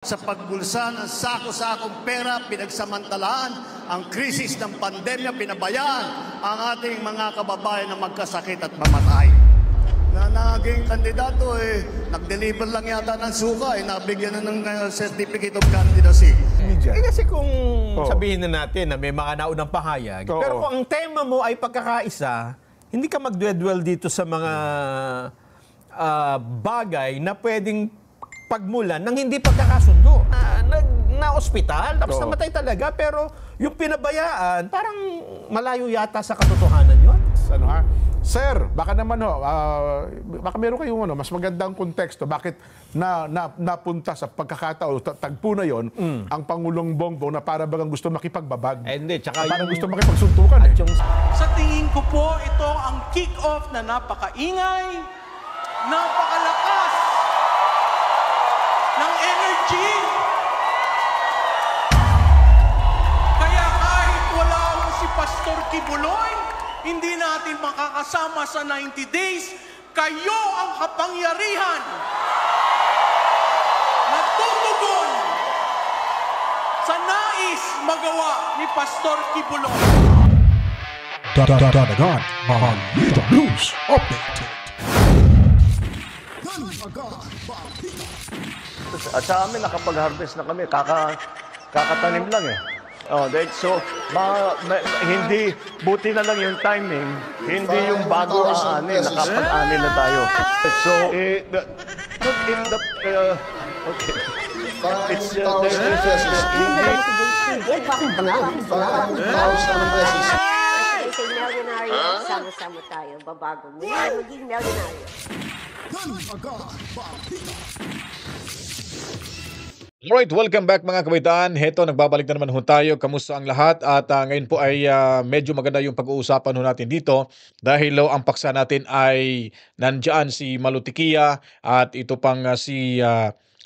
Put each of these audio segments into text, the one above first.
Sa pagbulsa ng sako-sakong pera, pinagsamantalaan ang krisis ng pandemya, pinabayaan ang ating mga kababayan na magkasakit at mamatay. Na naging kandidato nag-deliver lang yata ng suka, nabigyan na ng certificate of candidacy. Kasi kung sabihin na natin na may mga naunang pahayag, pero kung ang tema mo ay pagkakaisa, hindi ka magdwedwell dito sa mga bagay na pwedeng pagmulan ng hindi pagkakasundo. Na ospital, tapos namatay talaga, pero yung pinabayaan, parang malayo yata sa katotohanan yun. Ano ha? Sir, baka naman baka meron kayong mas magandang konteksto bakit napunta sa pagkakataon, tagpo na yon ang Pangulong Bongbong na para bagang gusto makipagbabag. Hindi, tsaka parang gusto makipagsuntukan. Sa tingin ko po, ito ang kick-off na napakaingay, napakalakas ng energy. Kaya kahit wala si Pastor Kibuloy, hindi natin makakasama sa 90 days. Kayo ang kapangyarihan na tutugon sa nais magawa ni Pastor Kibuloy. Dadagan Balita News Update. At sa amin, nakapag-harvest na kami, kakatanim lang so, hindi, buti na lang yung timing, hindi yung bago aanin, nakapag-anin na tayo. So, Say millionaire, sama-sama tayo, babago mo yan, maging millionaire. Alright, welcome back mga kabataan. Heto, nagbabalik na naman ho tayo. Kamusta ang lahat? At ngayon po ay medyo maganda yung pag-uusapan ho natin dito dahil ang paksa natin ay nandyan si Malutikia at ito pang si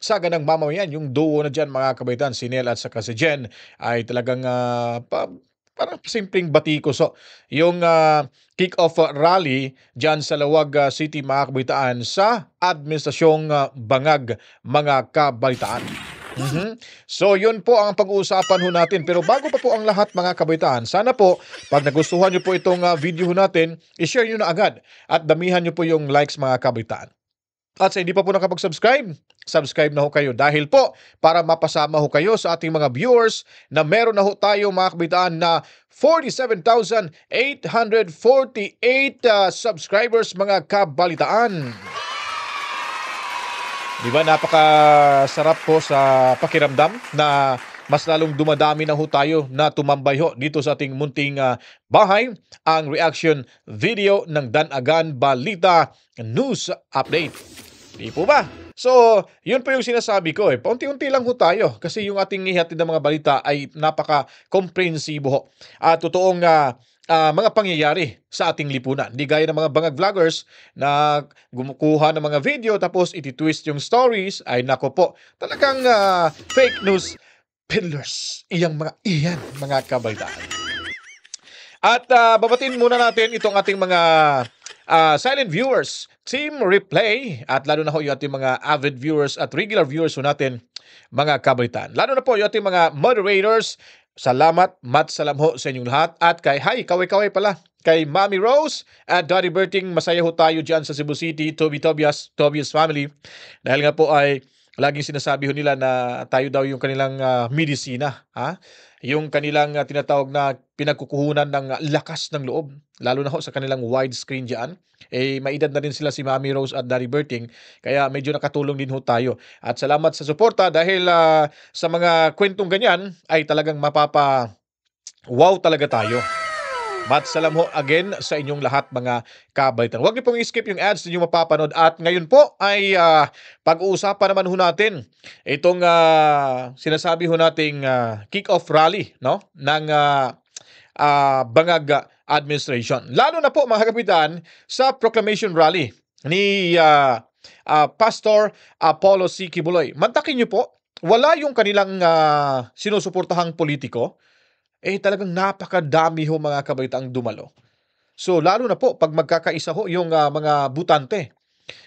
Saga ng Mamamayan, yung duo na dyan mga kabataan, si Nel at saka si Jen ay talagang parang simpleng batiko. So, yung kick-off rally dyan sa Lawag City mga kabataan sa Administrasyong Bangag mga kabaitaan. So yun po ang pag-uusapan ho natin. Pero bago pa po ang lahat mga kabaitaan, sana po pag nagustuhan nyo po itong video ho natin, i-share nyo na agad at damihan nyo po yung likes mga kabaitaan. At sa hindi pa po nakapag-subscribe, subscribe na ho kayo dahil po para mapasama ho kayo sa ating mga viewers na meron na ho tayo mga kabitaan na 47,848 subscribers mga kabalitaan. Diba napakasarap po sa pakiramdam na mas lalong dumadami na ho tayo na tumambay ho dito sa ating munting bahay, ang reaction video ng Danagan Balita News Update. Di po ba? So, yun po yung sinasabi ko paunti-unti lang ho tayo kasi yung ating ihatid ng mga balita ay napaka-komprehensibo ho. At totoong mga pangyayari sa ating lipunan. Hindi gaya ng mga bangag vloggers na gumukuha ng mga video tapos iti-twist yung stories. Ay nako po, talagang fake news peddlers. Iyan mga kabalitaan. At babatiin muna natin itong ating mga silent viewers, Team Replay, at lalo na ho yung ating mga avid viewers at regular viewers ho natin, mga kabalitaan. Lalo na po yung ating mga moderators. Salamat, salam ho sa inyong lahat. At kaway-kaway pala, kay Mami Rose at Daddy Berting, masaya ho tayo dyan sa Cebu City, Tobias family. Dahil nga po ay laging sinasabi ho nila na tayo daw yung kanilang medisina. Yung kanilang tinatawag na pinagkukuhunan ng lakas ng loob. Lalo na ho sa kanilang widescreen dyan. May edad na rin sila si Mami Rose at Daddy Berting. Kaya medyo nakatulong din ho tayo. At salamat sa suporta dahil sa mga kwentong ganyan ay talagang wow talaga tayo. Salam ho again sa inyong lahat mga kabaitan. Huwag niyo pong i-skip yung ads na mapapanood. At ngayon po ay pag-uusapan naman ho natin itong sinasabi ho nating kick-off rally ng Bangag Administration. Lalo na po mga kapitan sa proclamation rally ni Pastor Apollo C. Kibuloy. Mantakin niyo po, wala yung kanilang sinusuportahang politiko. Talagang napakadami ho mga kabaitaang dumalo. So lalo na po pag magkakaisa ho yung mga butante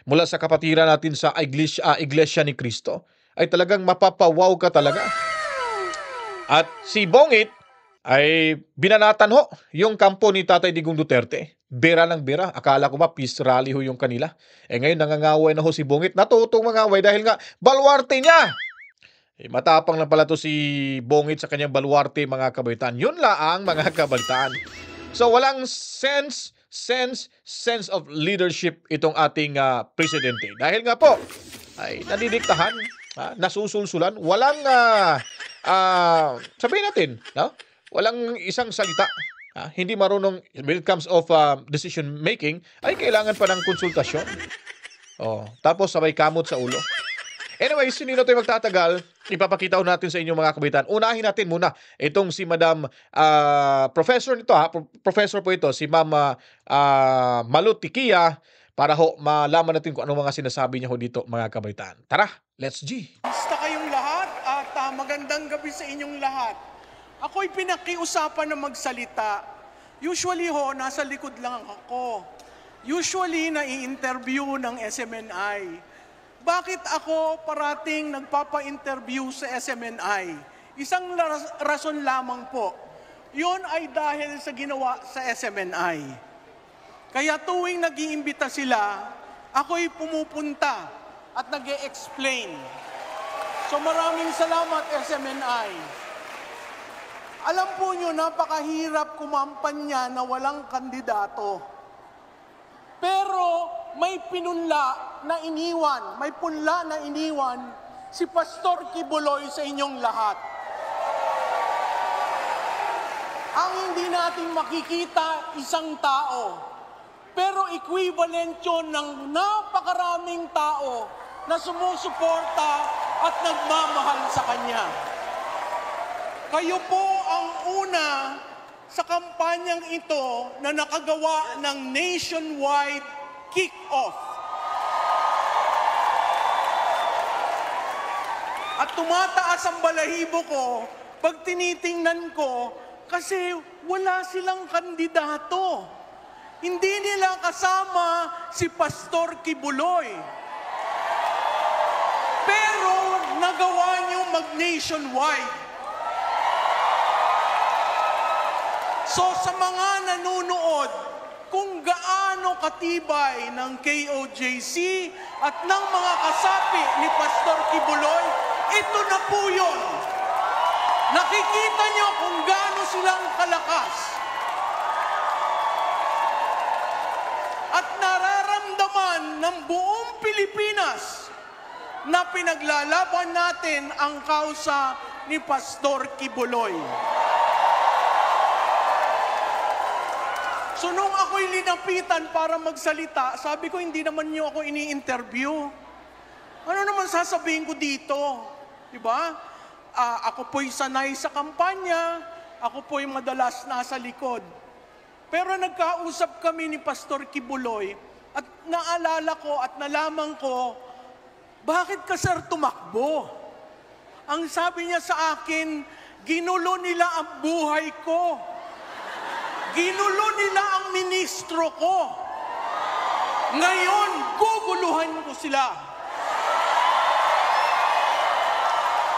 mula sa kapatiran natin sa Iglesia ni Cristo ay talagang mapapawaw ka talaga. At si Bongit ay binanatan ho yung kampo ni Tatay Digong Duterte. Bira ng bira. Akala ko ba peace rally ho yung kanila. Ngayon nangangaway na ho si Bongit. Natutong mangaway dahil nga baluarte niya. Matapang na pala to si Bongit sa kanyang baluarte, mga kabaitan. Yun laang, mga kabaitan. So walang sense of leadership itong ating presidente. Dahil nga po, ay nadidiktahan, nasusulsulan, walang, sabihin natin, no? Walang isang salita. Hindi marunong, when it comes of decision making, ay kailangan pa ng konsultasyon. Tapos sabay kamot sa ulo. Anyways, hindi na tayo magtatagal. Ipapakita ko natin sa inyo, mga kabitan. Unahin natin muna itong si Madam Professor nito, Professor po ito, si Ma'am Malut Tikia, para ho malaman natin kung anong mga sinasabi niya ho dito, mga kabitan. Tara, let's G! Basta kayong lahat at magandang gabi sa inyong lahat. Ako'y pinakiusapan na magsalita. Usually ho, nasa likod lang ako. Usually, nai-interview ng SMNI. Bakit ako parating nagpapa-interview sa SMNI? Isang rason lamang po. Yun ay dahil sa ginawa sa SMNI. Kaya tuwing nag-iimbita sila, ako'y pumupunta at nag-e-explain. So maraming salamat, SMNI. Alam po nyo, napakahirap kumampanya na walang kandidato. Pero may punla na iniwan si Pastor Kibuloy sa inyong lahat. Ang hindi natin makikita, isang tao. Pero equivalent yun ng napakaraming tao na sumusuporta at nagmamahal sa Kanya. Kayo po ang una sa kampanyang ito na nakagawa ng nationwide kick-off. At tumataas ang balahibo ko pag tinitingnan ko kasi wala silang kandidato. Hindi nila kasama si Pastor Kibuloy. Pero nagawa niyo mag-nationwide. So sa mga nanonood, kung gaano katibay ng KOJC at ng mga kasapi ni Pastor Kibuloy, ito na po yun. Nakikita niyo kung gaano silang kalakas. At nararamdaman ng buong Pilipinas na pinaglalaban natin ang kausa ni Pastor Kibuloy. So nung ako'y linapitan para magsalita, sabi ko, hindi naman niyo ako ini-interview. Ano naman sasabihin ko dito? Diba? Ako po'y sanay sa kampanya, ako po'y madalas nasa likod. Pero nagkausap kami ni Pastor Kibuloy at naalala ko at nalaman ko, bakit ka sir tumakbo? Ang sabi niya sa akin, ginulo nila ang buhay ko. Ginulo nila ang ministro ko. Ngayon, guguluhan ko sila.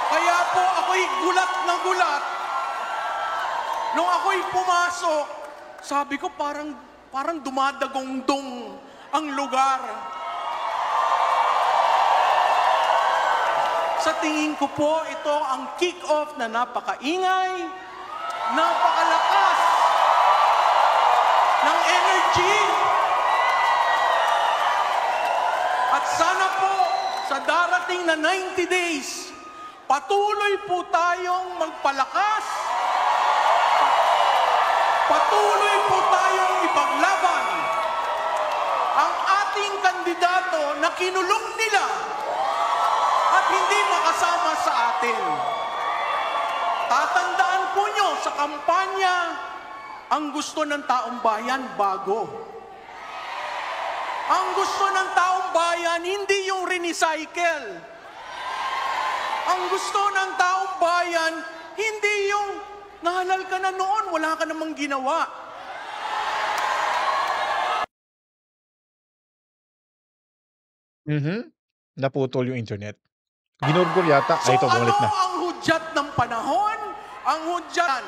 Kaya po ako'y gulat na gulat. Nung ako'y pumasok, sabi ko parang dumadagongdong ang lugar. Sa tingin ko po, ito ang kick-off na napakaingay, napakalakas ng energy. At sana po, sa darating na 90 days, patuloy po tayong magpalakas, patuloy po tayong ipaglaban ang ating kandidato na kinulong nila at hindi makasama sa atin. Tatandaan po nyo sa kampanya, ang gusto ng taong bayan, bago. Ang gusto ng taong bayan, hindi yung recycle. Ang gusto ng taong bayan, hindi yung nahalal ka na noon, wala ka namang ginawa. Naputol yung internet. Ginurgol yata. So Ay, ito, ano bumalik na. ang hudyat ng panahon? Ang hudyat.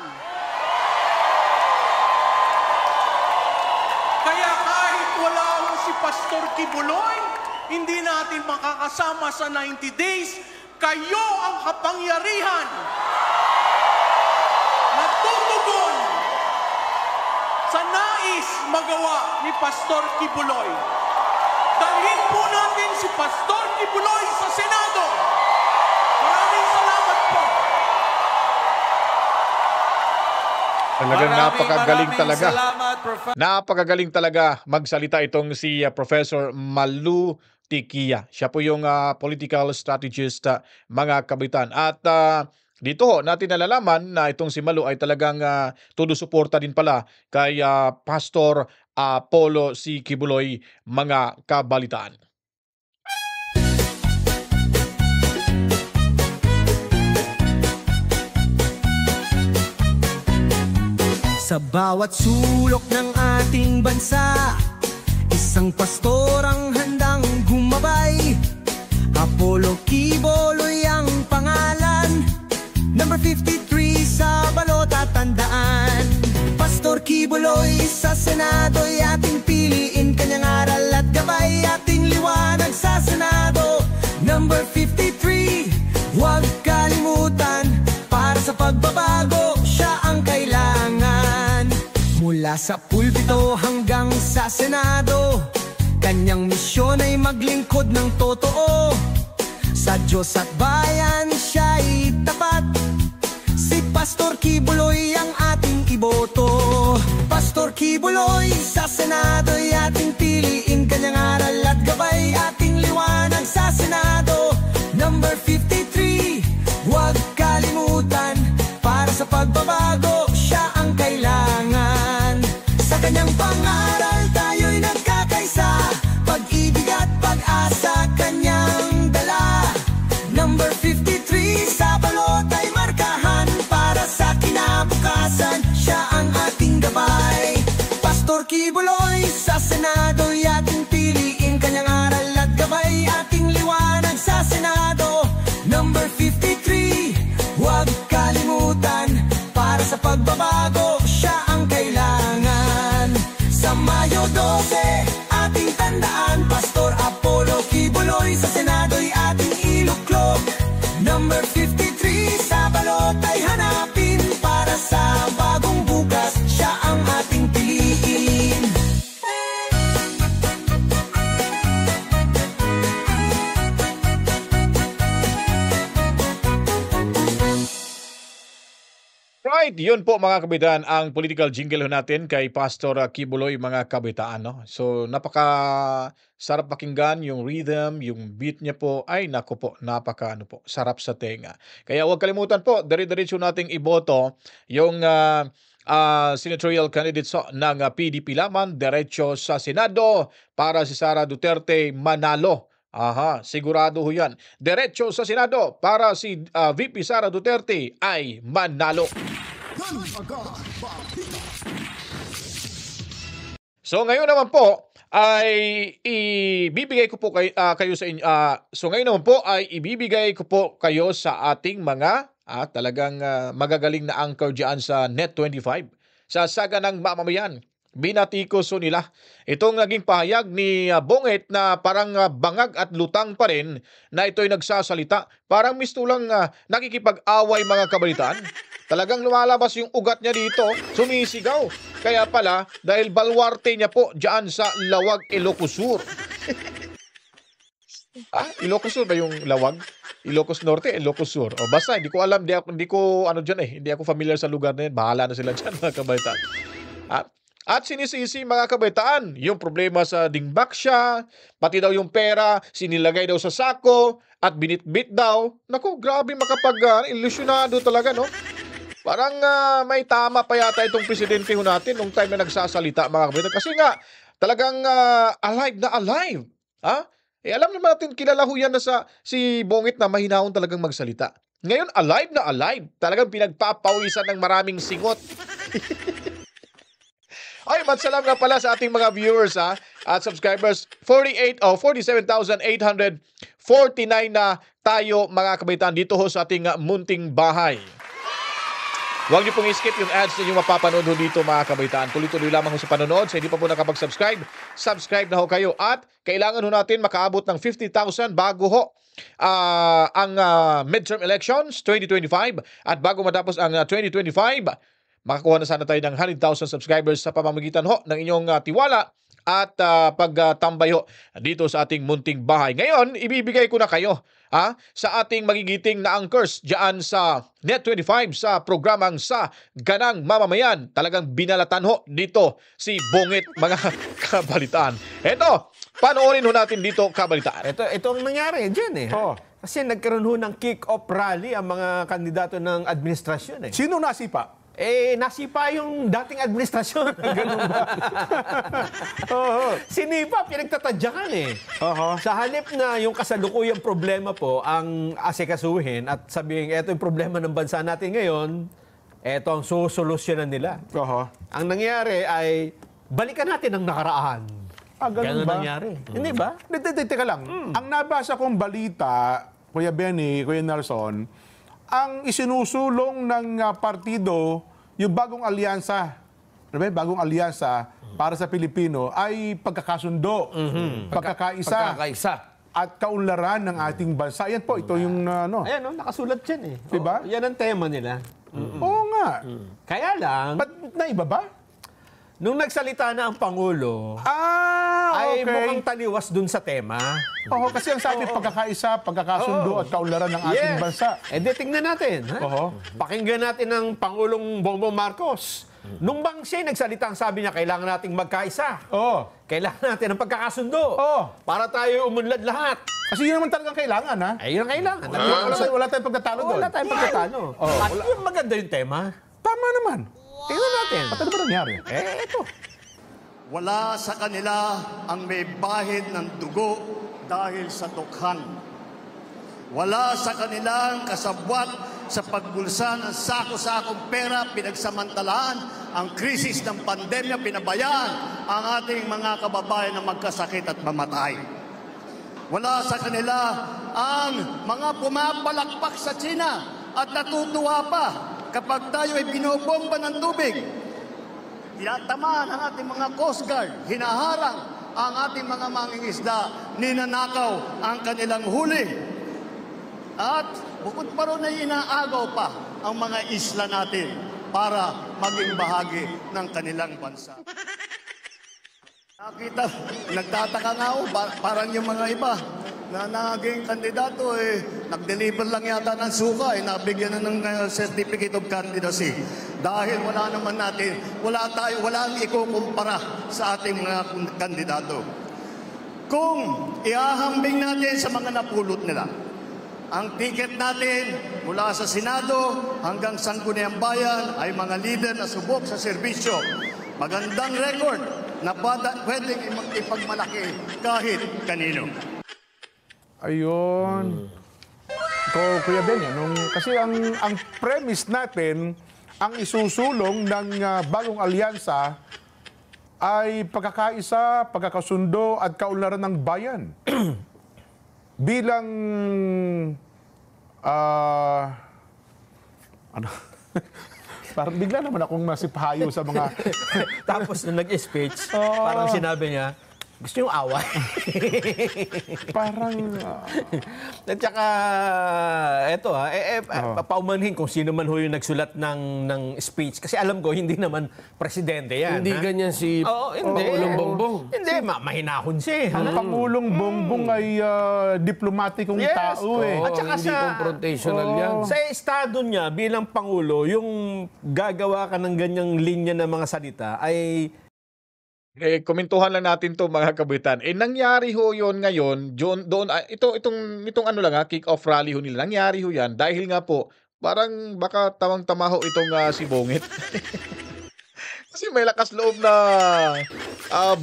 Kaya kahit wala akong si Pastor Kibuloy, hindi natin makakasama sa 90 days. Kayo ang kapangyarihan na tutugon sa nais magawa ni Pastor Kibuloy. Dalhin po natin si Pastor Kibuloy sa Senado. Maraming salamat po. Talagang napakagaling talaga. Salamat, Napakagaling talaga magsalita itong si Professor Malu Tikia. Siya po yung political strategist, mga kabitan. At dito ho, natin nalalaman na itong si Malu ay talagang todo suporta din pala kay Pastor Apollo C. Kibuloy, mga kabalitaan. Sa bawat sulok ng ating bansa, isang pastor ang handang gumabay. Apollo Kibuloy ang pangalan, number 53 sa balota tandaan. Pastor Kibuloy sa Senado'y ating piliin, kanyang aral at gabay ating liwanag sa Senado. Number 53, huwag kalimutan, para sa pagbabago siya ang kailangan. Mula sa pulpito hanggang sa Senado, kanyang misyon ay maglingkod ng totoo. Sa Diyos at bayan siya'y tapat, si Pastor Kibuloy ang ating iboto. Pastor Kibuloy sa Senado'y ating piliin, kanyang aral at gabay ating liwanag sa Senado. Number 53, huwag kalimutan, para sa pagbabago siya ang kailangan. Sa kanyang pangaral tayo'y nagkakaisa, pag-ibig at pag-asa kanyang dala. Number 53 sa balota'y markahan, para sa kinabukasan siya ang ating gabay. Pastor Kibuloy sa Senado'y ating piliin, kanyang aral at gabay ating liwanag sa Senado. Number 53, huwag kalimutan, para sa pagbabago siya ang kailangan. Sa Mayo 12, ating tandaan, Pastor Apollo Kibuloy sa Senado'y ating iluklog. Number 53 sa balota'y hanapin, para sa bagong bukas siya ang ating piliin. Right, yun po mga kabitaan ang political jingle ho natin kay Pastor Kibuloy, mga kabitaan. No? So napaka sarap pakinggan, yung rhythm, yung beat niya po, ay nako po, napaka sarap sa tenga. Kaya huwag kalimutan po, dire-diretso nating iboto yung senatorial candidates ng PDP laman, diretso sa Senado para si Sara Duterte manalo. Aha, sigurado ho yan. Diretso sa Senado para si VP Sara Duterte ay manalo. So ngayon naman po ay ibibigay ko po kayo sa inyo. So ngayon naman po ay ibibigay ko po kayo sa ating mga talagang magagaling na anchor diyan sa Net25 sa Saga ng Mamamayan. Binatikos nila itong naging pahayag ni Bonget na parang bangag at lutang pa rin na ito'y nagsasalita. Parang mistulang nakikipag-away, mga kabalitaan. Talagang lumalabas yung ugat niya dito, sumisigaw. Kaya pala, dahil balwarte niya po dyan sa Lawag, Ilocos Sur. Ilocos Sur ba yung Lawag? Ilocos Norte, Ilocos Sur. O basta, hindi ko alam, hindi ko hindi ako familiar sa lugar na yun. Bahala na sila dyan, mga kabalitaan. At sinisisi, mga kabaitaan, yung problema sa dingbak siya, pati daw yung pera, sinilagay daw sa sako, at binitbit daw. Naku, grabe ilusyonado talaga, no? Parang may tama pa yata itong presidente ho natin nung time na nagsasalita, mga kabaitaan. Kasi nga, talagang alive na alive. Alam naman natin, kilala ho yan na si Bongit na mahinaon talagang magsalita. Ngayon, alive na alive. Talagang pinagpapawisan ng maraming singot. Ay, matsalam nga pala sa ating mga viewers at subscribers. 47,849 na tayo mga kabaitan dito ho sa ating munting bahay. Huwag niyo pong i-skip yung ads na yung mapapanood ho dito mga kabaitaan. Tuloy-tuloy lamang ho sa panonood. Sa hindi pa po nakapag-subscribe, subscribe na ho kayo. At kailangan ho natin makaabot ng 50,000 bago ho ang midterm elections 2025. At bago matapos ang 2025, makakuha na sana tayo ng 100,000 subscribers sa pamamagitan ho ng inyong tiwala at pagtambay ho dito sa ating munting bahay. Ngayon, ibibigay ko na kayo sa ating magigiting na anchors dyan sa Net25 sa programang Sa Ganang Mamamayan. Talagang binalatan ho dito si Bongit mga kabalitaan. Eto, panoorin ho natin dito kabalitaan. Ito ang nangyari dyan eh. Oh. Kasi nagkaroon ho ng kick-off rally ang mga kandidato ng administrasyon eh. Sino nasipa? Nasipa yung dating administrasyon. Ganun ba? Sinipa, pinagtatadyakan eh. Sa halip na yung kasalukuyang problema po ang asikasuhin at sabihin, eto yung problema ng bansa natin ngayon, eto ang susolusyonan nila. Ang nangyari ay, balikan natin ang nakaraan. Ganun ba? nangyari. Hindi ba? Teka lang. Ang nabasa kong balita, Kuya Benny, Kuya Nelson, ang isinusulong ng partido, yung bagong alyansa, bagong alyansa para sa Pilipino ay pagkakasundo, pagkakaisa, at kaunlaran ng ating bansa. Yan po, ito yung Ayan, nakasulat dyan eh. Diba? Yan ang tema nila. Oo nga. Kaya lang, Ba't naiba ba? nung nagsalita na ang Pangulo, okay. ay mukhang taliwas dun sa tema. Oo, kasi ang sabi pagkakaisa, pagkakasundo at kaunlaran ng ating bansa. Tingnan natin. Pakinggan natin ng Pangulong Bongbong Marcos. Nung bang siya nagsalita, ang sabi niya, kailangan nating magkaisa. Kailangan natin ng pagkakasundo. Para tayo umunlad lahat. Kasi yun naman talagang kailangan, ha? Ay, yun ang kailangan. Wala tayong pagtatalo doon. Wala tayong pagkatalo. At yung maganda yung tema. Tama naman. Tingnan natin. Ano ba nangyari? Ito. Wala sa kanila ang may bahid ng dugo dahil sa dukhan. Wala sa kanilang kasabwat sa pagbulsa ng sako-sakong pera, pinagsamantalaan ang krisis ng pandemya, pinabayaan ang ating mga kababayan na magkasakit at mamatay. Wala sa kanila ang mga pumapalakpak sa China at natutuwa pa kapag tayo ay binobomba ng tubig. Tinatamaan ang ating mga Coast Guard, hinaharang ang ating mga mangingisda, ninanakaw ang kanilang huli. At bukod pa ron ay inaagaw pa ang mga isla natin para maging bahagi ng kanilang bansa. Nakita, nagtataka nga ako, parang yung mga iba na naging kandidato, nag-deliver lang yata ng suka, nabigyan na ng certificate of candidacy. Dahil wala naman natin, walang ikukumpara sa ating mga kandidato. Kung ihahambing natin sa mga napulot nila, ang ticket natin mula sa Senado hanggang Sangguniang Bayan ay mga leader na subok sa serbisyo. Magandang record na pwedeng ipagmalaki kahit kanino. Ayun. Kuya Ben, kasi ang premise natin, ang isusulong ng bagong alyansa ay pagkakaisa, pagkakasundo at kaunlaran ng bayan. Bilang parang bigla naman akong masipahayo sa mga Tapos nung nag-speech, parang sinabi niya, gusto yung away. parang At saka, eto paumanhin kung sino man ho yung nagsulat ng speech. Kasi alam ko, hindi naman presidente yan. Hindi ganyan si Pangulong Bongbong. Hindi, mahinahon siya. ang Pangulong Bongbong ay diplomatikong tao At saka Hindi confrontational yan. Sa estado niya bilang Pangulo, yung gagawa ka ng ganyang linya ng mga salita ay Komentuhan lang natin to mga kabitan. Nangyari ho yon ngayon, doon, itong ano lang kick-off rally ho nila. Nangyari ho yan dahil nga po, parang baka tamang-tama ho itong si Bongit. Kasi may lakas loob na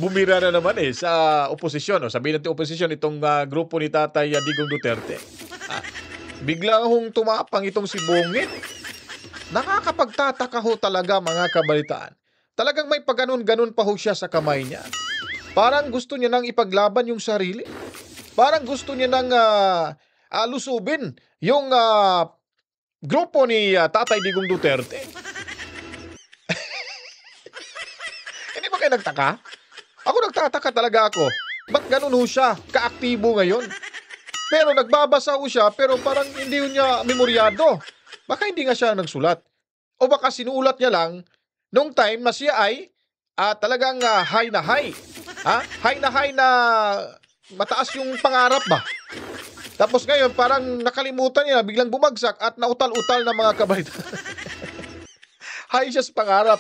bumira na naman sa oposisyon. Sabihin natin oposisyon, itong grupo ni Tatay Digong Duterte. Bigla hong tumapang itong si Bongit. Nakakapagtataka ho talaga mga kabalitaan. talagang may paganon-ganon pa ho siya sa kamay niya. Parang gusto niya nang ipaglaban yung sarili. Parang gusto niya nang lusubin yung grupo ni Tatay Digong Duterte. Hindi ba kayo nagtaka? Ako nagtataka talaga ako. Ba't ganun ho siya kaaktibo ngayon? Pero nagbabasa ho siya pero parang hindi ho niya memoryado. Baka hindi nga siya nagsulat. O baka sinulat niya lang nung time na siya ay talagang high na high. High na high na mataas yung pangarap ba? Tapos ngayon parang nakalimutan niya, biglang bumagsak at nautal-utal ng mga kabalita. High siya sa pangarap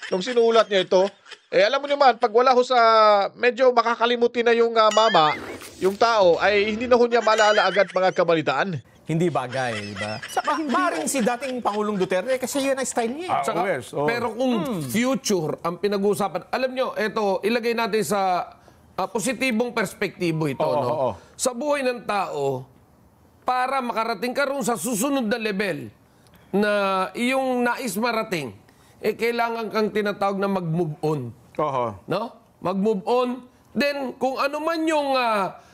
nung sinulat niya ito. Alam mo naman, pag wala ho sa medyo makakalimutin na yung mama, yung tao, ay hindi na ho niya maalala agad mga kabalitaan. Hindi bagay, di ba? Saka maaaring si dating Pangulong Duterte kasi yun ang style niya. Saka, pero kung future ang pinag-uusapan, alam nyo, ito, ilagay natin sa positibong perspektibo ito. Sa buhay ng tao, para makarating ka rin sa susunod na level na iyong nais marating, kailangan kang tinatawag na mag-move on. No? Mag-move on. Then, kung ano man yung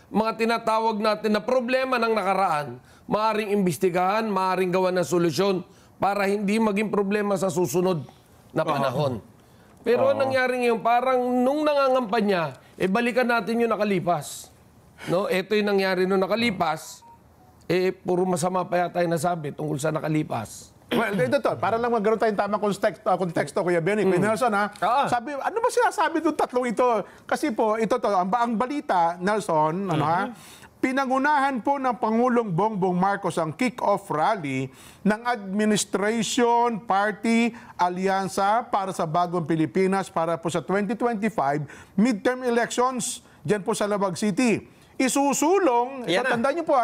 mga tinatawag natin na problema ng nakaraan, maaring imbestigahan, maaring gawa ng solusyon para hindi maging problema sa susunod na panahon. Pero ang nangyari ngayon, parang nung nangangampanya, balikan natin yung nakalipas. No? Ito yung nangyari nung nakalipas, puro masama pa yata yung nasabi tungkol sa nakalipas. Well, ito para lang magkaroon tayong tamang konteksto, Kuya Benny. Kuya Nelson, sabi, ano ba sinasabi itong tatlong ito? Kasi po, ang balita, Nelson, pinangunahan po ng Pangulong Bongbong Marcos ang kick-off rally ng Administration Party Alyansa para sa Bagong Pilipinas para po sa 2025 midterm elections dyan po sa Labag City. Isusulong, tandaan niyo po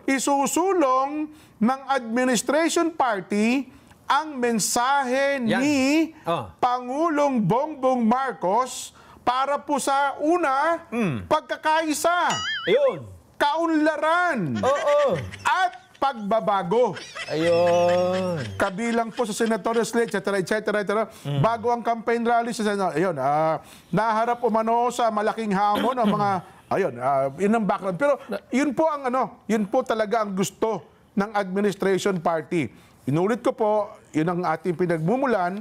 isusulong ng Administration Party ang mensahe ni Pangulong Bongbong Marcos para po sa pagkakaisa, kaunlaran, at pagbabago. Kabilang po sa senatorial slate, etc. Bago ang campaign rally sa naharap umano sa malaking hamon ng mga yun ang background. Pero yun po talaga ang gusto ng Administration Party. Inulit ko po, yun ang ating pinagmumulan,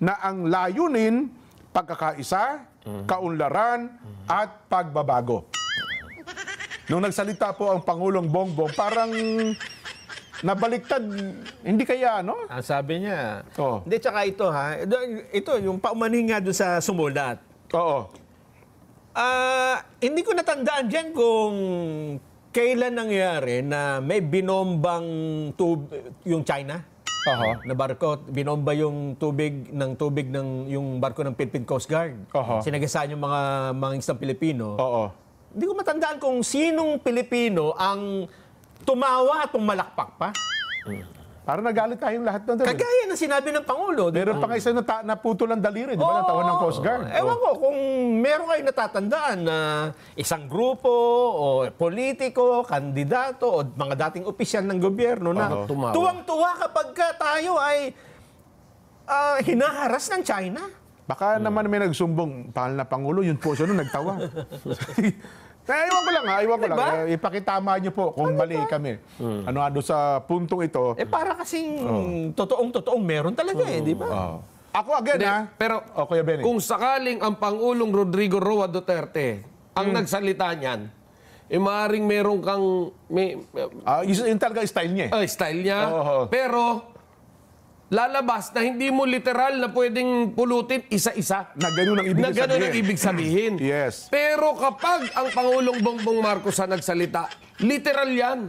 na ang layunin, pagkakaisa, kaunlaran, at pagbabago. Nung nagsalita po ang Pangulong Bongbong, parang nabaliktad, hindi kaya, no? Ang sabi niya. Hindi, tsaka ito, ito, yung paumanhin nga doon sa sumulat. Hindi ko natandaan dyan kung kailan nangyari na may binombang yung China. Na barko, binomba yung tubig ng yung barko ng Philippine Coast Guard. Sinagasaan yung mga isang Pilipino. Hindi ko matandaan kung sinong Pilipino ang tumawa at pumalakpak pa. Parang nagalit tayong lahat doon. Kagaya ng sinabi ng Pangulo. Meron pa nga isa na naputol ang daliri, di ba? Natawan ng Coast Guard. Ewan ko, kung meron kayo natatandaan na isang grupo o politiko, kandidato o mga dating opisyal ng gobyerno na tuwang-tuwa kapag tayo ay hinaharas ng China. Baka naman may nagsumbong, mahal na Pangulo, yun po siya nung nagtawa. Ewan ko lang. Ipakitama niyo po kung mali kami. Doon sa puntong ito. Para kasing totoong meron talaga di ba? Ako again, Pero Kuya Benny, kung sakaling ang Pangulong Rodrigo Roa Duterte ang nagsalita niyan, maaaring meron kang... yun talaga style niya. Style niya. Pero lalabas na hindi mo literal na pwedeng pulutin isa-isa. Na ganun ang ibig sabihin. Yes. Pero kapag ang Pangulong Bongbong Marcos ang nagsalita, literal yan.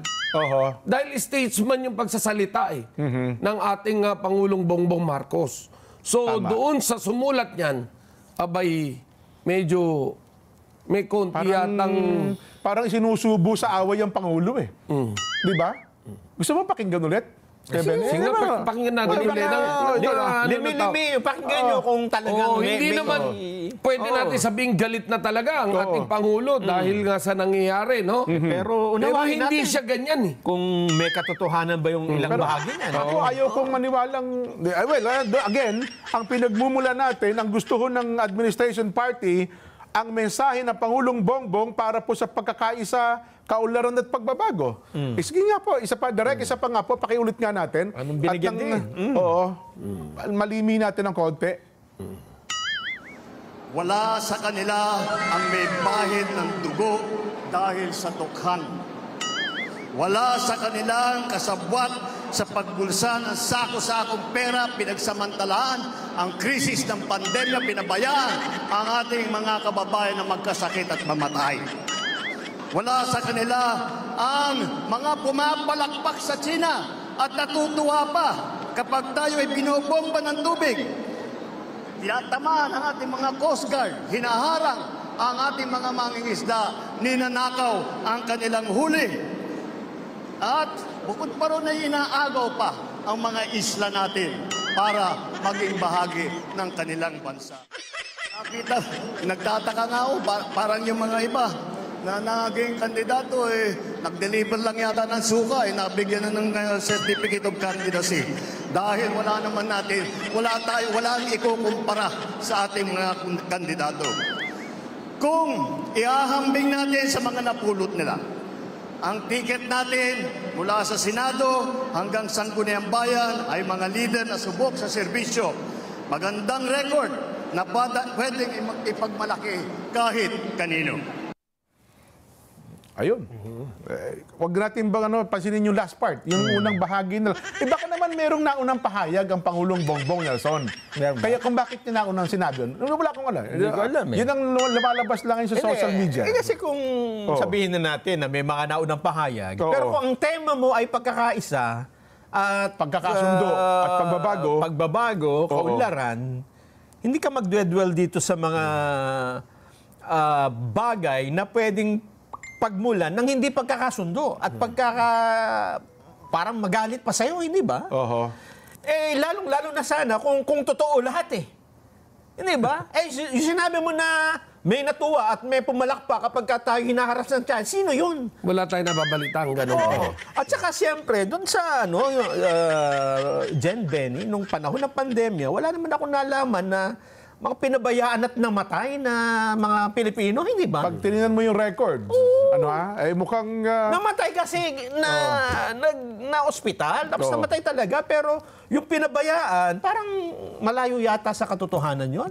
Dahil statesman yung pagsasalita ng ating Pangulong Bongbong Marcos. So doon sa sumulat niyan, medyo may konti yatang... Parang sinusubo sa away ang Pangulo Di ba? Gusto mo pakinggan ulit? Sige, pakinggan natin. Limi-limi, pakinggan nyo kung talagang hindi naman pwede natin sabing galit na talaga ang ating Pangulo dahil nga sa nangyayari, no? Pero Pero unawain hindi natin siya ganyan eh. kung may katotohanan ba yung ilang bahagi niyan. Ako ayaw kong maniwalang... Again, ang pinagmumula natin, ang gusto ho ng administration party, ang mensahe ng Pangulong Bongbong para po sa pagkakaisa, kaunlaran at pagbabago. Sige nga po, isa pa, direct, isa pa nga po, pakiulit nga natin. Anong binigyan din? Oo. Malimi natin ng konti. Wala sa kanila ang may bahid ng dugo dahil sa tukhan. Wala sa kanilang kasabwat sa pagbulsa ng sako-sakong pera, pinagsamantalaan ang krisis ng pandemya, pinabayaan ang ating mga kababayan na magkasakit at mamatay. Wala sa kanila ang mga pumapalakpak sa China at natutuwa pa kapag tayo ay binobomba ng tubig. Tinatamaan ang ating mga Coast Guard, hinaharang ang ating mga mangingisda, ninanakaw ang kanilang huli. At bukod pa ron ay inaagaw pa ang mga isla natin para maging bahagi ng kanilang bansa. Nakita, nagtataka nga ako, parang yung mga iba na naging kandidato, nag-deliver lang yata ng suka, nabigyan na ng certificate of candidacy. Dahil wala naman natin, walang ikukumpara sa ating mga kandidato. Kung iahambing natin sa mga napulot nila, ang ticket natin mula sa Senado hanggang Sangguniang Bayan ay mga leader na subok sa serbisyo. Magandang record na pwedeng ipagmalaki kahit kanino. Ayun. Huwag natin bang pansinin yung last part, yung unang bahagi na. Baka naman merong naunang pahayag ang Pangulong Bongbong Nelson. Kaya kung bakit niya naunang sinabi yun, wala akong alam. Hindi ko alam eh. Yun ang lumalabas lang sa social media. Kasi kung sabihin na natin na may mga naunang pahayag, pero kung ang tema mo ay pagkakaisa at pagkakasundo at pagbabago, kaunlaran, hindi ka magdwedwell dito sa mga bagay na pwedeng pagmulan ng hindi pagkakasundo at parang magalit pa sa'yo, hindi ba? Lalong-lalo na sana kung totoo lahat eh. Hindi ba? Yung sinabi mo na may natuwa at may pumalakpak kapag tayo hinaharap ng tiyan, sino yun? Wala tayong nababalitang gano'n. At saka siyempre, doon sa Jen Benny, nung panahon ng pandemya, wala naman ako nalaman na mga pinabayaan at namatay na mga Pilipino, hindi ba? Pag tinignan mo yung record, mukhang... Namatay kasi na ospital, tapos namatay talaga, pero yung pinabayaan, parang malayo yata sa katotohanan yun.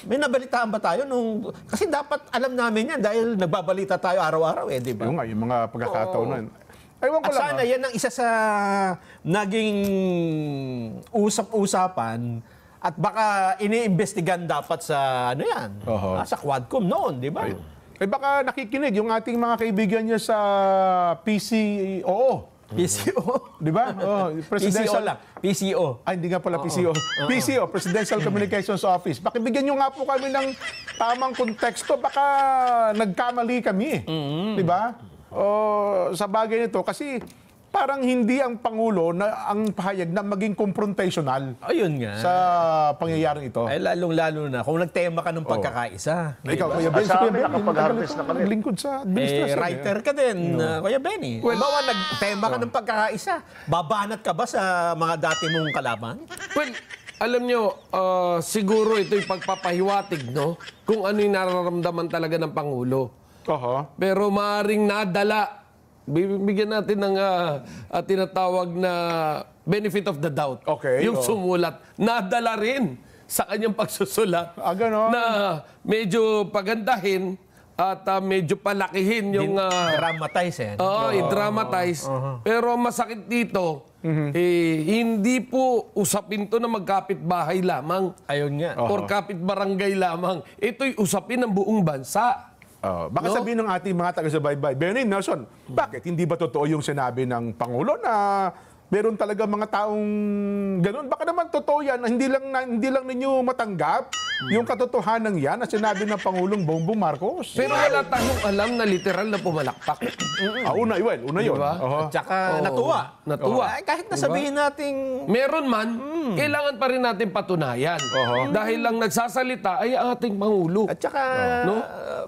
May nabalitaan ba tayo nung... Kasi dapat alam namin yan dahil nagbabalita tayo araw-araw di ba? Yung mga pagkakataon na yun. Ewan ko lang. Sana yan ang isa sa naging usap-usapan. At baka iniimbestigan dapat sa sa Quadcom noon, di ba? Baka nakikinig yung ating mga kaibigan niya sa PCO. PCO? Di ba? PCO lang. PCO. Ay, hindi nga pala PCO. PCO, Presidential Communications Office. Pakibigyan nyo nga po kami ng tamang konteksto. Baka nagkamali kami. Di ba? Sa bagay nito. Kasi parang hindi ang Pangulo na ang pahayag na maging confrontational. Ayun nga. Sa pangyayaring ito. Ay, lalong-lalo na. Kung nagtema ka ng pagkakaisa. Ikaw, Kuya Ben, si Kuya Ben, naglingkod sa administrasyon. Writer ka din, Kuya Benny. Bawa nagtema ka ng pagkakaisa. Babanat ka ba sa mga dati mong kalaban? Well, alam nyo, siguro ito'y pagpapahiwatig, no? Kung ano yung nararamdaman talaga ng Pangulo. Pero maaaring nadala. Bibigyan natin ng tinatawag na benefit of the doubt. Yung sumulat, nadala rin sa kanyang pagsusulat na medyo pagandahin at medyo palakihin yung... dramatize i-dramatize. Pero masakit dito, hindi po usapin to na magkapit-bahay lamang. Ayun nga. Or kapit-barangay lamang. Ito'y usapin ng buong bansa. Baka sabihin ng ating mga taga-subaybay, Benny Nelson, bakit hindi ba totoo yung sinabi ng Pangulo na meron talaga mga taong ganun? Baka naman totoo yan, hindi lang ninyo matanggap yung katotohanan yan na sinabi ng Pangulong Bongbong Marcos. Pero wala tayong alam na literal na pumalakpak. Una yun. Diba? Tsaka natuwa. Natuwa. Ay, kahit nasabihin nating Meron man, kailangan pa rin natin patunayan. Dahil lang nagsasalita ay ang ating Pangulo. At saka, No?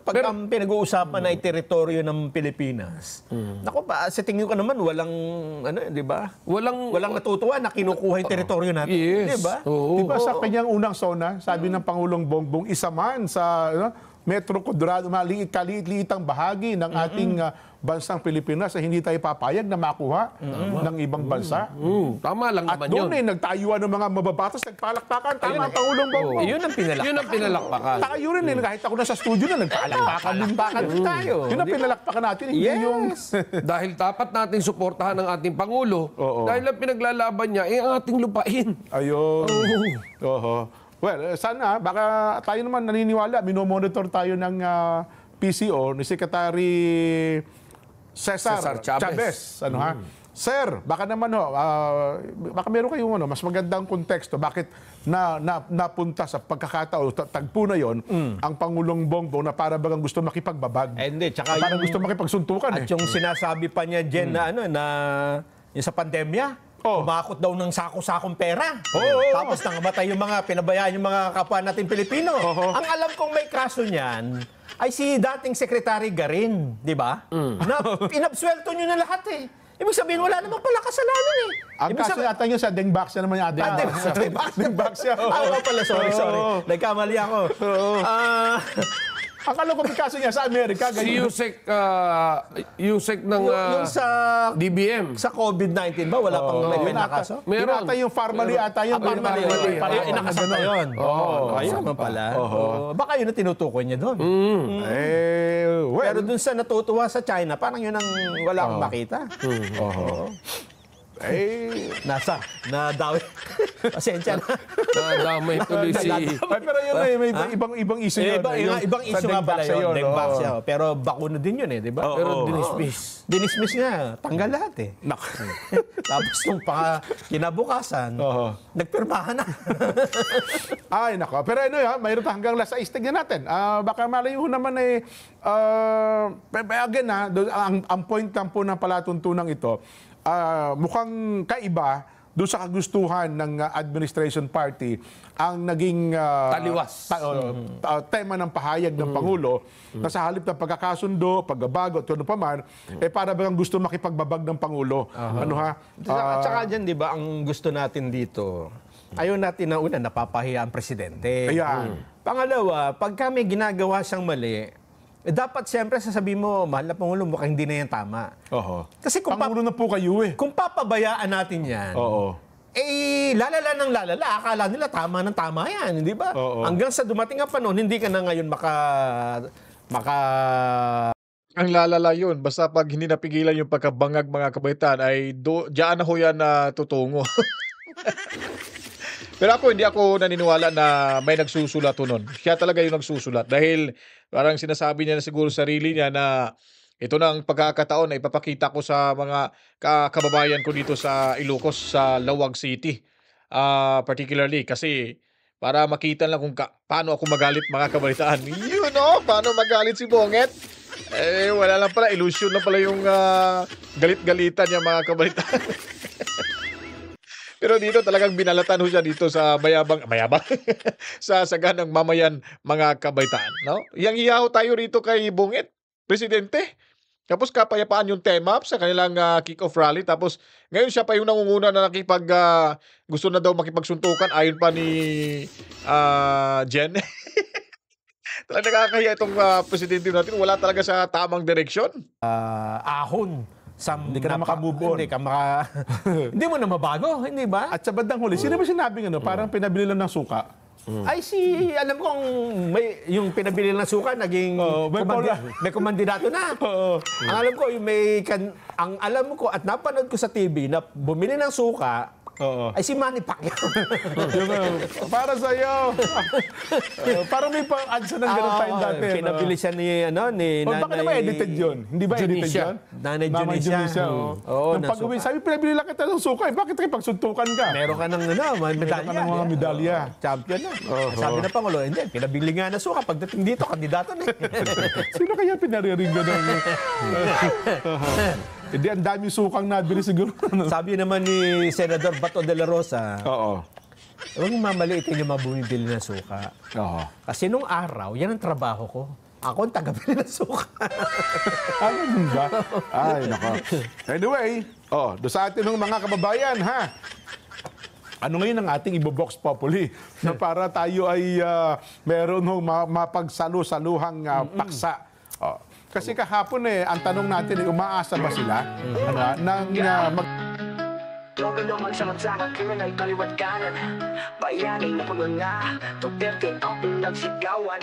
pag ang pinag-uusapan ay teritoryo ng Pilipinas, naku ba, sa tingin ko naman, walang, di ba? Walang natutuwa na kinukuha yung teritoryo natin. Yes. Di ba? Oo. Diba sa kanyang unang sona, sabi ng Pangulong Bongbong, isa man sa Metro Quadrado, kaliit-liitang bahagi ng ating bansang Pilipinas na hindi tayo papayag na makuha ng ibang bansa. Tama lang At naman doon yun. nagtayuan ng mga mababatas, nagpalakpakan. Tama, Pangulong Bongbong. Yun ang pinalakpakan. Yun ang pinalakpakan. Saka yun rin, kahit ako nasa studio na, nagpalakpakan din tayo. Yun ang pinalakpakan natin, hindi yung... Dahil dapat nating suportahan ang ating Pangulo. Dahil ang pinaglalaban niya ay ang ating lupain. Ayun. Oho. Well, sana, baka tayo naman naniniwala, minomonitor tayo ng PCO ni Secretary Cesar Chavez. Sir, baka naman baka meron kayong mas magandang konteksto bakit napunta sa pagkakataon, tagpo na yon ang Pangulong Bongbong na para bagang gusto makipagbabag. Hindi, tsaka Parang gusto makipagsuntukan At yung sinasabi pa niya, Jen, na yung sa pandemya, kumakot daw ng sako-sakong pera. Tapos nangamatay yung mga, pinabayaan yung mga kapwa natin Pilipino. Ang alam kong may kaso niyan, ay si dating Secretary Garin, di ba? Na inabsuelto nyo na lahat eh. Ibig sabihin, wala namang pala kasalanan eh. Ang kaso yata nyo sa Dengbaksya naman yata. Dengbaksya. Pala, sorry. Nagkamali ako. Akala ko may kaso niya sa Amerika. Si Yusek ng yung sa DBM. Sa COVID-19 ba? Wala pang may pinakaso? Meron. Ata yung Farmally ata yung Inakasal na yun. Ayun naman pala. Baka yun ang tinutukoy niya doon. Pero dun sa natutuwa sa China, parang yun ang wala akong makita. Nadawi. Pasensya na. Nadamay tuloy si... Pero yun may ibang issue yun. Ibang issue nga pala yun. Dengbaksya. Pero bakuna din yun eh, di ba? Pero dinismiss. Dinismiss nga. Tanggal lahat eh. Tapos nung kinabukasan, nagpirmahan na. Ay, nako. Pero mayroon pa hanggang last 6. Tignan natin. Baka malayo naman again ang point lang po ng palatuntunan ito, mukhang kaiba doon sa kagustuhan ng administration party ang naging taliwas tema ng pahayag ng Pangulo na sa halip ng pagkakasundo, pagbabago at ano pa man, para bang gusto makipagbabag ng Pangulo. Tsaka dyan, di ba, ang gusto natin dito, ayaw natin na una, napapahiya ang presidente. Ayan. Pangalawa, pag kami ginagawa siyang mali, dapat siyempre sasabihin mo, mahal na Pangulo, mukhang hindi na yan tama. Kasi Pangulo na po kayo eh. Kung papabayaan natin yan, lalala ng lalala, akala nila tama ng tama yan, di ba? Hanggang sa dumating ang panahon, hindi ka na ngayon Ang lalala yun, basta pag hindi napigilan yung pagkabangag mga kabaitan, ay diyan na ho yan na tutungo. Pero hindi ako naniniwala na may nagsusulat nun. Siya talaga yung nagsusulat. Dahil parang sinasabi niya na siguro sarili niya na ito na ang pagkakataon na ipapakita ko sa mga kababayan ko dito sa Ilocos, sa Lawag City. Particularly kasi para makita lang kung paano ako magalit mga kabalitaan. Paano magalit si Bonget? Wala lang pala. Illusion lang pala yung galit-galitan niya mga kabalitaan. Pero dito talagang binalatan ho siya dito sa mayabang sa saganang mamayan mga kabaitaan, no? Yang iyaw tayo rito kay Bonget, presidente. Tapos kapayapaan yung tema sa kanilang kick-off rally. Tapos ngayon siya pa yung nangunguna na gusto na daw makipagsuntukan ayon pa ni Jen. Talagang nakakahiya itong presidente natin. Wala talaga sa tamang direksyon. Ahon. Hindi ka na makamove on. Hindi mo na mabago, hindi ba? At sa bandang huli, sino ba sinabing parang pinabili lang ng suka? Ay alam kong yung pinabili ng suka, naging may kumandidato na. Ang alam ko, ang alam ko at napanood ko sa TV na bumili ng suka, Ay si Manny Pacquiao. Yung, para sa'yo. Parang may pang-adsa ng ganun time dati. Pinabili siya ni O baka naman edited yun? Hindi ba edited Junicia. yun? Nanay Mama Junicia. oo. Oo, Nung pag-uwi, sabi, pinabili lang kita ng suka. Bakit kayo pagsuntukan ka? Meron ka ng medalya. Meron ka ng mga medalya. Champion na. Sabi na Pangulo, hindi, pinabili nga na suka. Pagdating dito, kandidato na. Sino kaya pinariringan ng... Hindi, ang dami sukang nabili siguro. Sabi naman ni Senador Bato de la Rosa, Oo. huwag mamaliitin yung mga bumibili ng suka. Oo. Kasi nung araw, yan ang trabaho ko. Ako ang tagabili ng suka. Ano ba? Ay, nako. Anyway, doon sa atin ng mga kababayan, ha? Ano ngayon ang ating ibobox populi na para tayo ay meron hong mapagsalu-saluhang paksa. Kasi kahapon ang tanong natin umaasa ba sila ng Joke naman sa magsama, kriminal kaliwat kanan. Bayaning na paganga, Duterte ang pinagsigawan.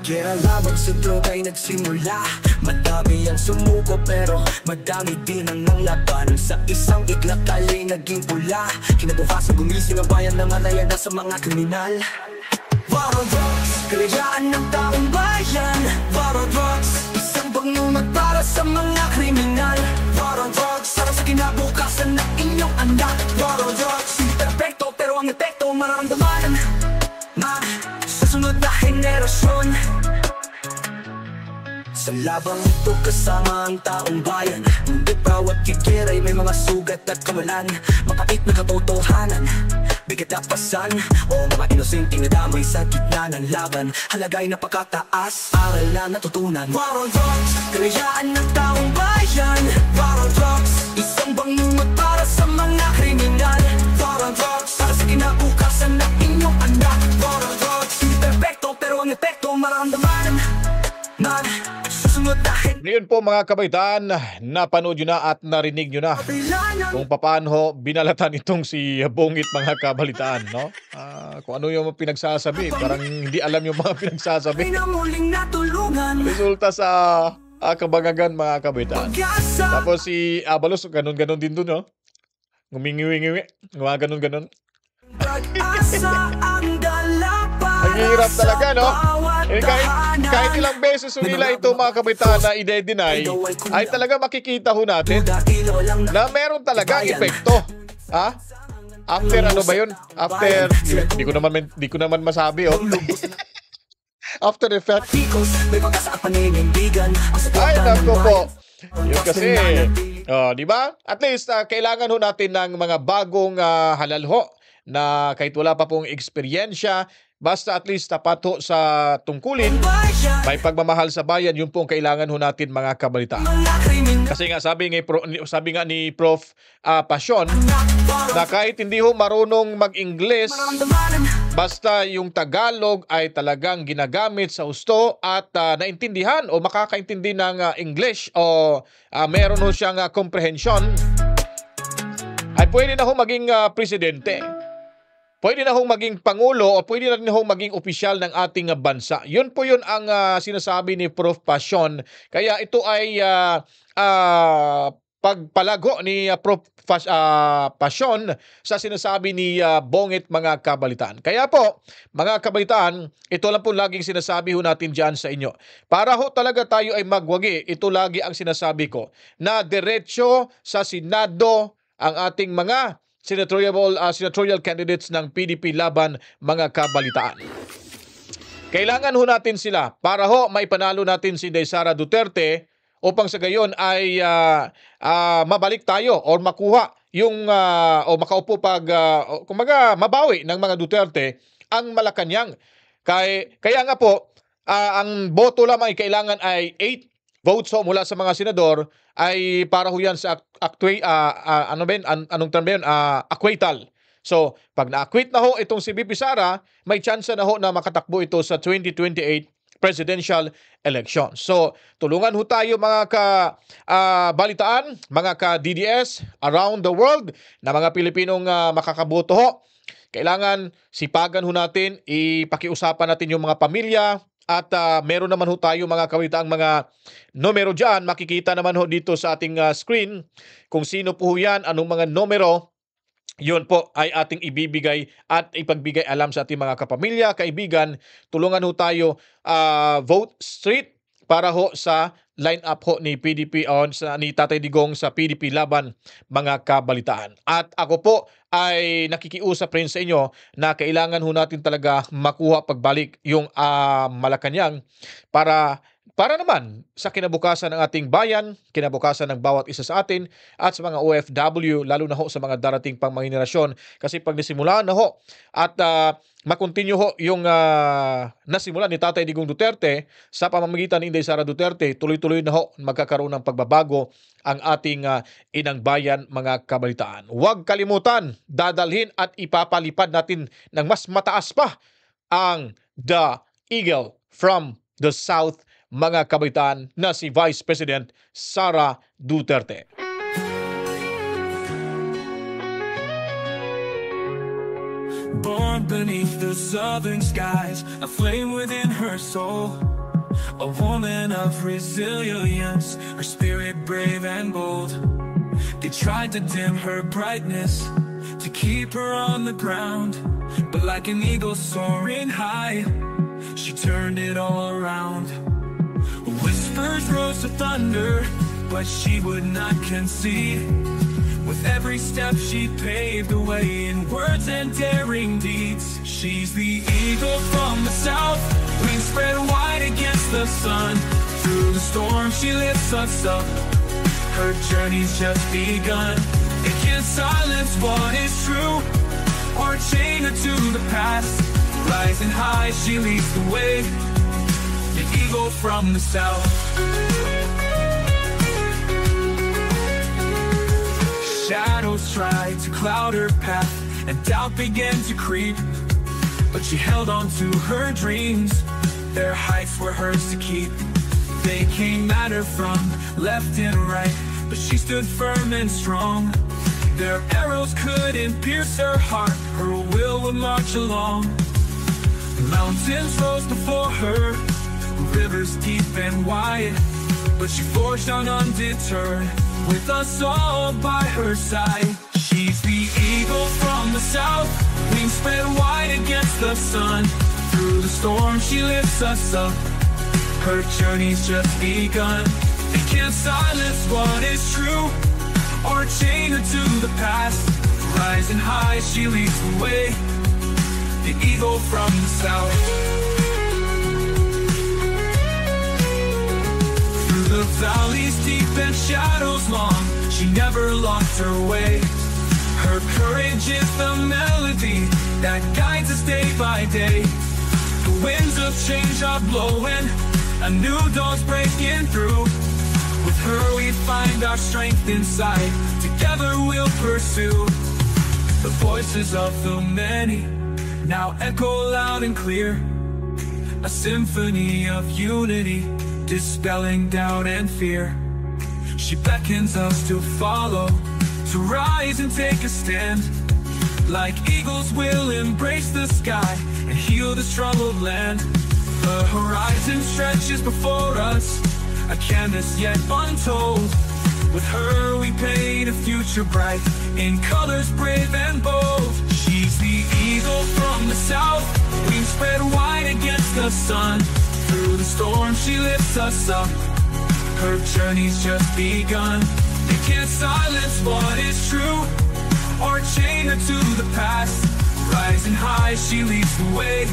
Kaya labang sa droga ay nagsimula. Madami ang sumuko pero madami din ang nanglaban. Sa isang iglap talay naging pula. Kinabukasan gumising ang bayan ng alaya na sa mga kriminal. War on drugs, kalayaan ng taong bayan. War on drugs, isang bangungot para sa mga kriminal. War on drugs, para sa kinabukasan ng inyong anak. War on drugs, hindi perfecto pero ang epekto mararamdaman sa sunod na henerasyon. Sa labang ito kasama ang taong bayan. Ngunit bawat kikira ay may mga sugat at kawalan. Mapait na katotohanan, bigat na pasan, o mga inosenteng nadamay sa gitna ng laban. Halaga'y napakataas, aral na natutunan. War on drugs, kalayaan ng taong bayan. War on drugs, isang bangungot para sa mga kriminal. War on drugs, para sa kinabukasan ng inyong anak. War on drugs, hindi perfecto pero ang epekto mararamdaman susunod dahil Ngayon po mga kabaitan, napanood nyo na at narinig nyo na kung paano binalatan itong si Bongit mga kabalitaan, no? Kung ano yung pinagsasabi, parang hindi alam yung mga pinagsasabi. Resulta sa kabangagan mga kabaitaan. Tapos si Abalos, ganun-ganun din dun, no? Ngumingi-wingi, ganun-ganun. Ang hirap talaga, no? Kahit ilang beses nila ito mga kabaitaan na i-deny, ay talaga makikita ho natin na meron talaga epekto. After ano ba yun? After, di ko naman masabi, After effect. Ay, nako po. Yun kasi, di ba? At least, kailangan ho natin ng mga bagong halalho na kahit wala pa pong eksperyensya, basta at least tapat ho sa tungkulin, may pagmamahal sa bayan, yun pong kailangan ho natin mga kabalitaan. Kasi nga sabi nga ni Prof. Pasyon, na kahit hindi ho marunong mag-Ingles, basta yung Tagalog ay talagang ginagamit sa husto at naintindihan o makakaintindi ng English o meron ho siyang comprehension, ay pwede na ho maging presidente. Pwede na hong maging pangulo o pwede na rin hong maging opisyal ng ating bansa. Yun po yun ang sinasabi ni Prof. Pasyon. Kaya ito ay pagpalago ni Prof. Pasyon sa sinasabi ni Bongit mga kabalitaan. Kaya po, mga kabalitaan, ito lang po laging sinasabi ho natin dyan sa inyo. Para ho talaga tayo ay magwagi, ito lagi ang sinasabi ko, na diretso sa Senado ang ating mga senatorial candidates ng PDP laban mga kabalitaan. Kailangan ho natin sila para ho maipanalo natin si Sara Duterte upang sa gayon ay mabalik tayo or makuha yung o makaupo kumaga mabawi ng mga Duterte ang Malacanang. Kaya nga po ang boto lamang ay kailangan ay 8 votes ho mula sa mga senador ay para ho yan sa anong term ba yun? Acquittal. So, pag na-acquit na ho itong si VP Sara, may chance na ho na makatakbo ito sa 2028 presidential election. So, tulungan ho tayo mga balitaan, mga ka-DDS around the world na mga Pilipinong makakaboto ho. Kailangan sipagan ho natin, ipakiusapan natin yung mga pamilya. At meron naman ho tayo mga kawitaang mga numero dyan. Makikita naman ho dito sa ating screen kung sino po yan, anong mga numero yun po ay ating ibibigay at ipagbigay alam sa ating mga kapamilya, kaibigan. Tulungan ho tayo vote street para ho sa line-up ho ni PDP ni Tatay Digong sa PDP laban mga kabalitaan. At ako po ay nakikiusap rin sa inyo na kailangan ho natin talaga makuha pagbalik yung Malacanang para naman sa kinabukasan ng ating bayan, kinabukasan ng bawat isa sa atin at sa mga OFW, lalo na ho sa mga darating pang mga henerasyon. Kasi pag nasimulaan na ho at makontinue ho yung nasimula ni Tatay Digong Duterte sa pamamagitan ni Inday Sara Duterte, tuloy-tuloy na ho magkakaroon ng pagbabago ang ating inang bayan, mga kabalitaan. Huwag kalimutan, dadalhin at ipapalipad natin ng mas mataas pa ang The Eagle from the South, mga kabaitan, na si Vice President Sara Duterte. Born beneath the southern skies, a flame within her soul, a woman of resilience, her spirit brave and bold. They tried to dim her brightness, to keep her on the ground, but like an eagle soaring high, she turned it all around. Whispers rose to thunder, but she would not concede. With every step she paved the way in words and daring deeds. She's the eagle from the south, wings spread wide against the sun. Through the storm she lifts us up, her journey's just begun. It can't silence what is true, or chain her to the past. Rising high she leads the way, the eagle from the south. Shadows tried to cloud her path, and doubt began to creep, but she held on to her dreams. Their heights were hers to keep. They came at her from left and right, but she stood firm and strong. Their arrows couldn't pierce her heart, her will would march along. Mountains rose before her, rivers deep and wide, but she forged on undeterred, with us all by her side. She's the eagle from the south, wings spread wide against the sun. Through the storm she lifts us up, her journey's just begun. It can't silence what is true, or chain her to the past. Rising high she leads the way, the eagle from the south. Through the valleys deep and shadows long, she never lost her way. Her courage is the melody that guides us day by day. The winds of change are blowing, a new dawn's breaking through. With her we find our strength inside, together we'll pursue. The voices of the many now echo loud and clear, a symphony of unity, dispelling doubt and fear. She beckons us to follow, to rise and take a stand. Like eagles we'll embrace the sky and heal the troubled land. The horizon stretches before us, a canvas yet untold. With her we paint a future bright, in colors brave and bold. She's the eagle from the south, wings spread wide against the sun. Through the storm she lifts us up, her journey's just begun. It can't silence what is true, or chain her to the past. Rising high she leads the way,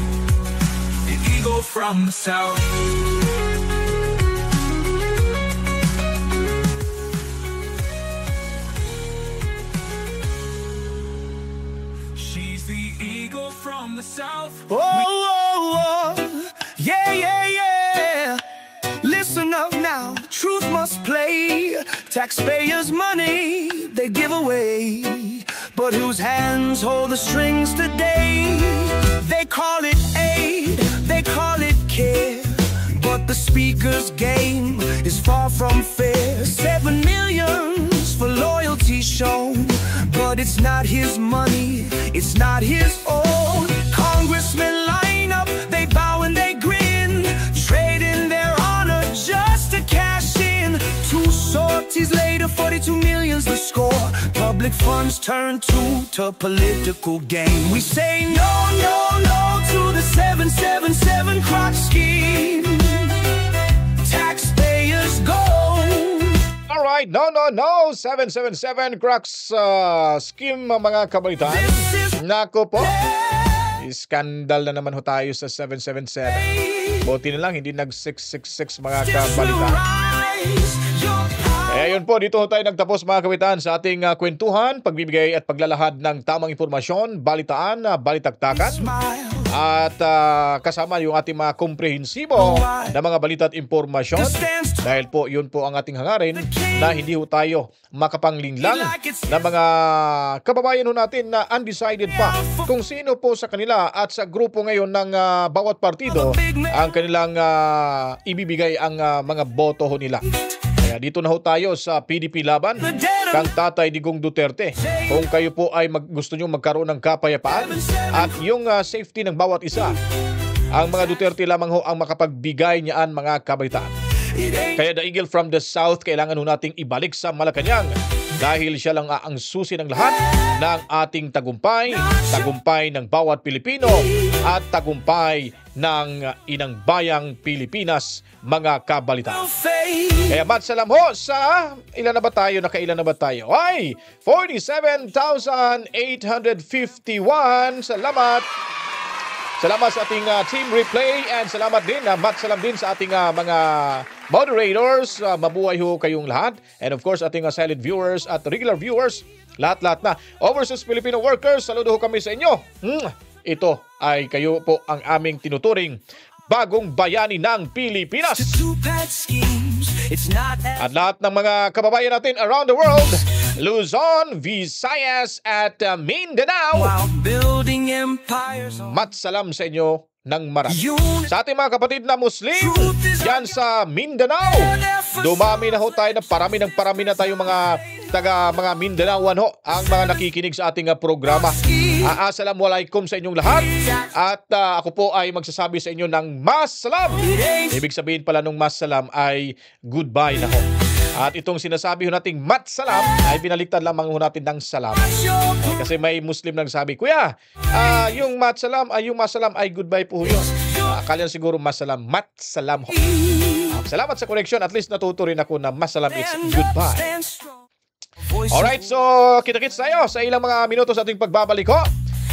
the eagle from the south. She's the eagle from the south. Oh, oh, oh, yeah, yeah, yeah. Listen up now, truth must play. Taxpayers' money they give away, but whose hands hold the strings today? They call it aid, they call it care, but the speaker's game is far from fair. 7 million for loyalty shown, but it's not his money, it's not his own. Congressmen line up, they bow and they grin, trading their honor just to cash in. 2 sorties later, 42 million's the score. Public Public funds turn to political gain. We say no, no, no to the 777 Crop scheme. Taxpayers go. Alright, no, 777 Cracks scheme, mga kabalitan. Nako po, iskandal na naman ho tayo sa 777. Buti na lang, hindi nag-666 mga kabalitan. Kaya yun po, dito ho tayo nagtapos mga kawitan sa ating kwentuhan, pagbibigay at paglalahad ng tamang impormasyon, balitaan, balitaktakan. At kasama yung ating mga komprehensibo na mga balita at impormasyon. Dahil po, yun po ang ating hangarin na hindi ho tayo makapanglinglang na mga kababayan ho natin na undecided pa kung sino po sa kanila at sa grupo ngayon ng bawat partido ang kanilang ibibigay ang mga boto ho nila. Kaya dito na ho tayo sa PDP laban kang Tatay Digong Duterte. Kung kayo po ay gusto nyo magkaroon ng kapayapaan at yung safety ng bawat isa, ang mga Duterte lamang ho ang makapagbigay niyaan mga kabaitaan. Kaya the Eagle from the South kailangan ho nating ibalik sa Malacanang dahil siya lang ang susi ng lahat ng ating tagumpay, tagumpay ng bawat Pilipino at tagumpay ng inang bayang Pilipinas, mga kabalitaan. Kaya matsalam ho sa ilan na ba tayo, nakailan na ba tayo? Ay, 47,851. Salamat. Salamat sa ating team replay and salamat din, matsalam din sa ating mga moderators. Mabuhay ho kayong lahat. And of course, ating silent viewers at regular viewers, lahat-lahat na. Overseas Filipino workers, saludo ho kami sa inyo. Ito ay kayo po ang aming tinuturing bagong bayani ng Pilipinas. At lahat ng mga kababayan natin around the world, Luzon, Visayas at Mindanao, matsalam sa inyo ng marami. Sa ating mga kapatid na Muslim yan sa Mindanao, dumami na ho tayo na parami na tayong mga mga Mindanaoan ho ang mga nakikinig sa ating programa. Assalamualaikum sa inyong lahat. At ako po ay magsasabi sa inyo ng masalam. Ibig sabihin pala nung masalam ay goodbye na ho. At itong sinasabi ho nating matsalam ay binaliktad lamang ho natin ng salamat. Kasi may Muslim nang sabi, Kuya, yung matsalam ay goodbye po ho yun. Akala siguro masalam, matsalam ho. Salamat sa correction. At least natuto rin ako na masalam it's goodbye. Alright, so kita-kits tayo sa ilang mga minuto sa ating pagbabalik ho.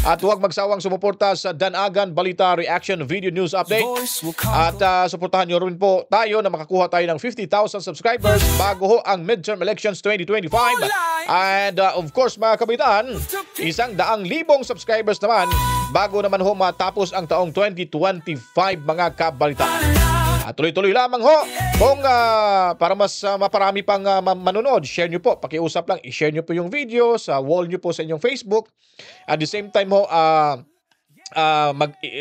At huwag magsawang sumuporta sa Danagan Balita Reaction Video News Update. At suportahan nyo rin po tayo na makakuha tayo ng 50,000 subscribers bago ho ang midterm elections 2025. And of course mga kabitan, 100,000 subscribers naman bago naman ho matapos ang taong 2025 mga kabalitaan. At tuloy-tuloy lamang ho. Kung para mas maparami pang manonood, share nyo po. Pakiusap lang, i-share nyo po yung video sa wall nyo po sa inyong Facebook. At the same time ho,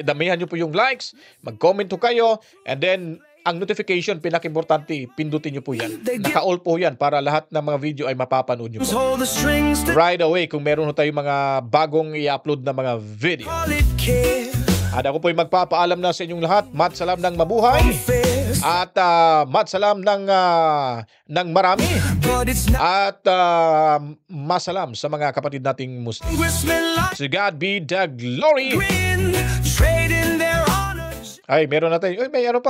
damihan nyo po yung likes, mag-comment ho kayo, and then ang notification, pinaka-importante, pindutin nyo po yan. Naka-all po yan para lahat ng mga video ay mapapanood nyo po. Right away kung meron ho tayong mga bagong i-upload na mga video. At ako po'y magpapaalam na sa inyong lahat. Matsalam ng mabuhay. At matsalam ng marami. At masalam sa mga kapatid nating Muslim. To God be the glory. Ay, meron natin.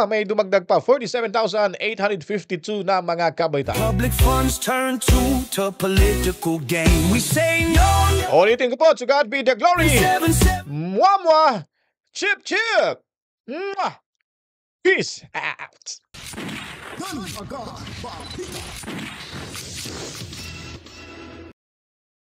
May dumagdag pa. 47,852 na mga kabaitan. Public funds turn to political gain. We say no. Ulitin ko po. To God be the glory. Mwah! Chip, chip! Mwah! Peace out!